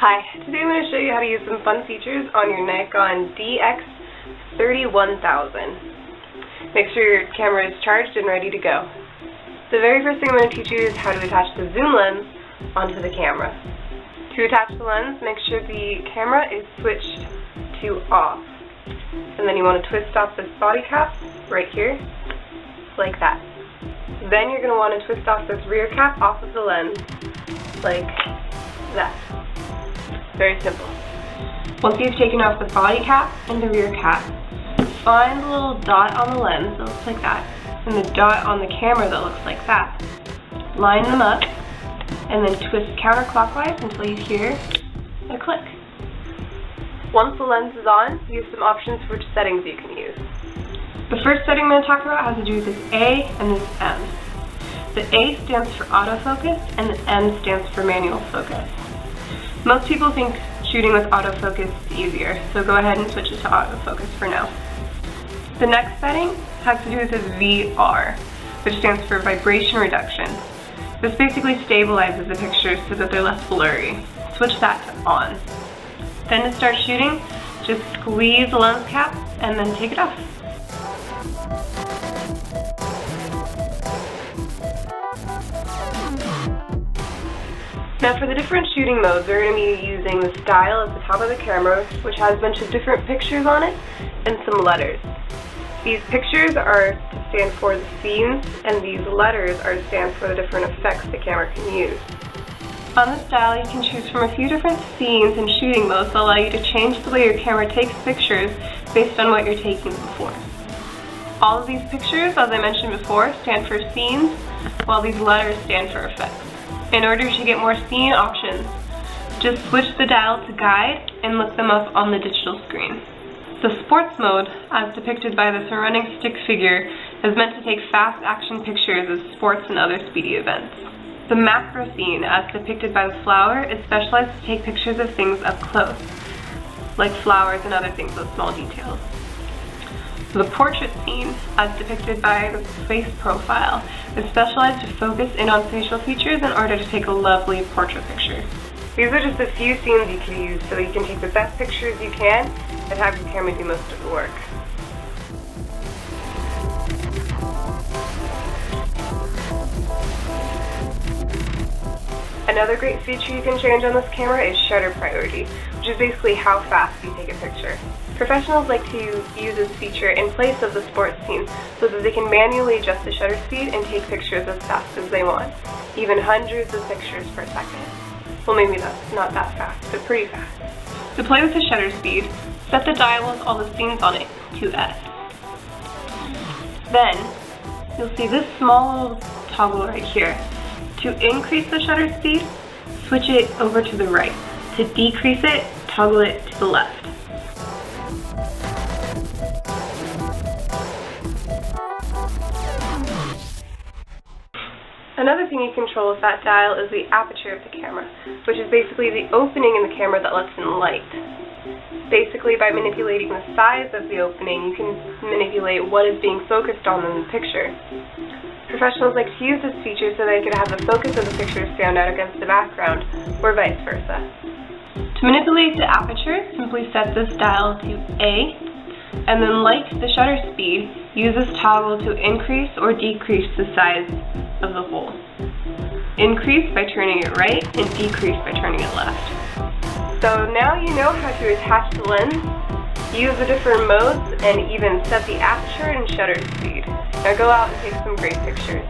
Hi, today I'm going to show you how to use some fun features on your Nikon DX3100. Make sure your camera is charged and ready to go. The very first thing I'm going to teach you is how to attach the zoom lens onto the camera. To attach the lens, make sure the camera is switched to off. And then you want to twist off this body cap right here, like that. Then you're going to want to twist off this rear cap off of the lens, like that. Very simple. Once you've taken off the body cap and the rear cap, find the little dot on the lens that looks like that, and the dot on the camera that looks like that. Line them up, and then twist counterclockwise until you hear a click. Once the lens is on, you have some options for which settings you can use. The first setting I'm going to talk about has to do with this A and this M. The A stands for autofocus, and the M stands for manual focus. Most people think shooting with autofocus is easier, so go ahead and switch it to autofocus for now. The next setting has to do with this VR, which stands for vibration reduction. This basically stabilizes the pictures so that they're less blurry. Switch that to on. Then to start shooting, just squeeze the lens cap and then take it off. Now for the different shooting modes, we're going to be using this dial at the top of the camera, which has a bunch of different pictures on it and some letters. These pictures are to stand for the scenes, and these letters are to stand for the different effects the camera can use. On this dial, you can choose from a few different scenes and shooting modes that allow you to change the way your camera takes pictures based on what you're taking before. All of these pictures, as I mentioned before, stand for scenes, while these letters stand for effects. In order to get more scene options, just switch the dial to guide and look them up on the digital screen. The sports mode, as depicted by this running stick figure, is meant to take fast action pictures of sports and other speedy events. The macro scene, as depicted by the flower, is specialized to take pictures of things up close, like flowers and other things with small details. The portrait scene, as depicted by the face profile, is specialized to focus in on facial features in order to take a lovely portrait picture. These are just a few scenes you can use so that you can take the best pictures you can and have your camera do most of the work. Another great feature you can change on this camera is shutter priority, which is basically how fast you take a picture. Professionals like to use this feature in place of the sports scene so that they can manually adjust the shutter speed and take pictures as fast as they want, even hundreds of pictures per second. Well, maybe that's not that fast, but pretty fast. To play with the shutter speed, set the dial with all the scenes on it to S. Then, you'll see this small little toggle right here. To increase the shutter speed, switch it over to the right. To decrease it, toggle it to the left. Another thing you control with that dial is the aperture of the camera, which is basically the opening in the camera that lets in light. Basically, by manipulating the size of the opening, you can manipulate what is being focused on in the picture. Professionals like to use this feature so they can have the focus of the picture stand out against the background, or vice versa. To manipulate the aperture, simply set this dial to A, and then like the shutter speed, use this toggle to increase or decrease the size of the hole. Increase by turning it right, and decrease by turning it left. So now you know how to attach the lens, use the different modes, and even set the aperture and shutter speed. Now go out and take some great pictures.